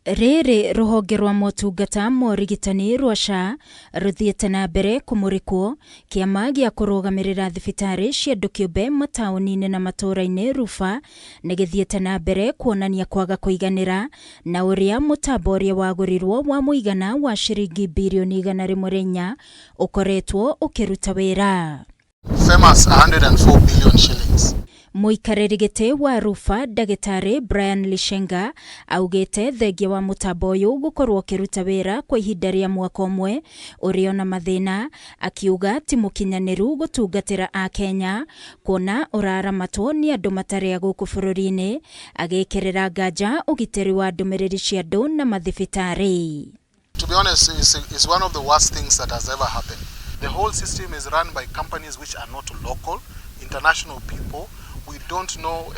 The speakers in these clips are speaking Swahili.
Riri ruhonge rwa motungata morigitani RUPHA ruthiete na mbere kumurikwo kiama gia kurugamirira thibitari cia andu kiumbe matauni-ini na matura-ini RUPHA nigithiete na mbere kuonania kwaga kuiganira na uria mutambo uria wagurirwo wa muigana wa ciringi birioni 104 ukoretwo ukiruta wira. Famous 104 billion shillings. Muikariri giti wa RUPHA Dagitari Brian Lishenga augite thengia wa mutambo uyu gukorwo kiruta wira kwa ihinda ria mwaka umwe urio na mathina, akiuga ti mukinyaniru gutungatira akenya kuona uraramatwo ni andu matari guku bururi-ini, agikirira nganja ugitiri wa ndumiriri cia andu na mathibitari. To be honest, it's one of the worst things that has ever happened. The whole system is run by companies which are not local, international people. We don't know,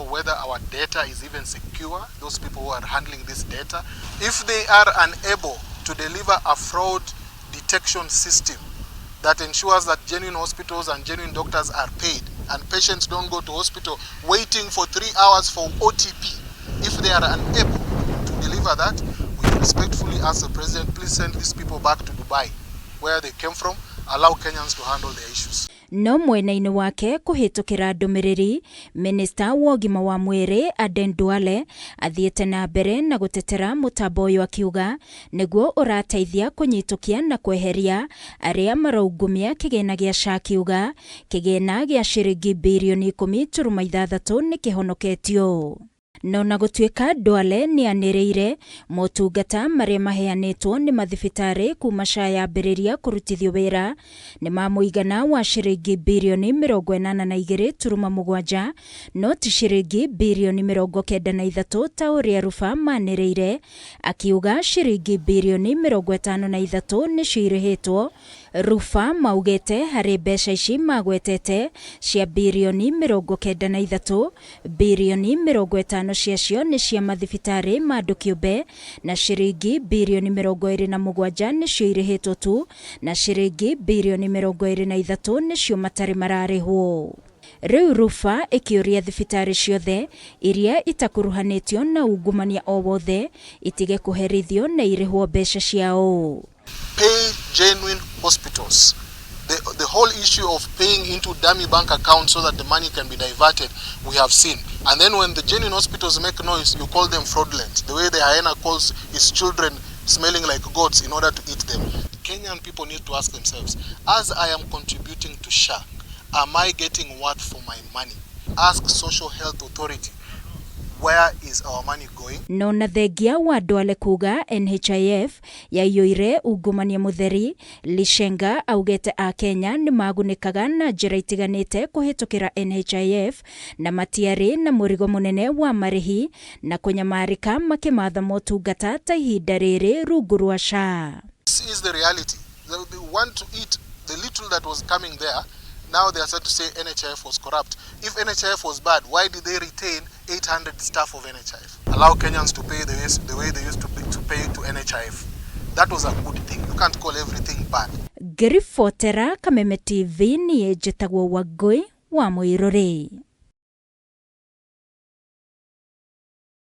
whether our data is even secure, those people who are handling this data. If they are unable to deliver a fraud detection system that ensures that genuine hospitals and genuine doctors are paid and patients don't go to hospital waiting for 3 hours for OTP, if they are unable to deliver that, we respectfully ask the president, please send these people back to Dubai, where they came from, allow Kenyans to handle their issues. No mwena-ini wake kuhitukira ndumiriri, Minister wa ugima wa mwiri NDUONANITIE athiete na mbere na gutetera mutambo uyu akiuga niguo urateithia kunyitukia na kweheria aria maraungumia kigina gia SHA, akiuga kigina gia ciringi birioni 10.6 ni kihonoketio. No na gutuika Duale ni anireire motungata maria maheanitwo ni mathibitari kuma SHA yambiriria kurutithio wira ni mamuigana wa ciringi birioni 82.7, no ti ciringi birioni 93 ta uria RUPHA manireire, akiuga ciringi birioni 53 ni cirihitwo. RUPHA maugete hari mbeca ici magwetete cia birioni 93, birioni 50 ciacio ni cia mathibitari ma andu kiumbe na ciringi birioni 27 ni cio irihitwo tu na ciringi birioni 23 ni cio matari mararihwo. Riu RUPHA ikiuria thibitari ciothe iria itakuruhanitio na ungumania o wothe itige kuherithio na irihwo mbeca ciao. Pay genuine hospitals. The whole issue of paying into dummy bank accounts so that the money can be diverted, we have seen. And then when the genuine hospitals make noise, you call them fraudulent. The way the hyena calls his children smelling like goats in order to eat them. Kenyan people need to ask themselves, as I am contributing to SHA, am I getting worth for my money? Ask Social Health Authority, where is our money going? No na thengia wa Duale kuuga NHIF yaiyuire ungumania mutheri, Lishenga augete akenya ni magunikaga na njira itiganite kuhitukira NHIF na matiari na murigo munene wa marihi na kunyamarika makimatha motungata ta ihinda riri rungu rwa SHA. This is the reality. They want to eat the little that was coming there. Now they are said to say NHIF was corrupt. If NHIF was bad, why did they retain 800 staff of NHIF? Allow Kenyans to pay the way they used to pay to NHIF. That was a good thing. You can't call everything bad. Grifotera Kameme TV ni ejitagwo Wagoi wa Muiruri.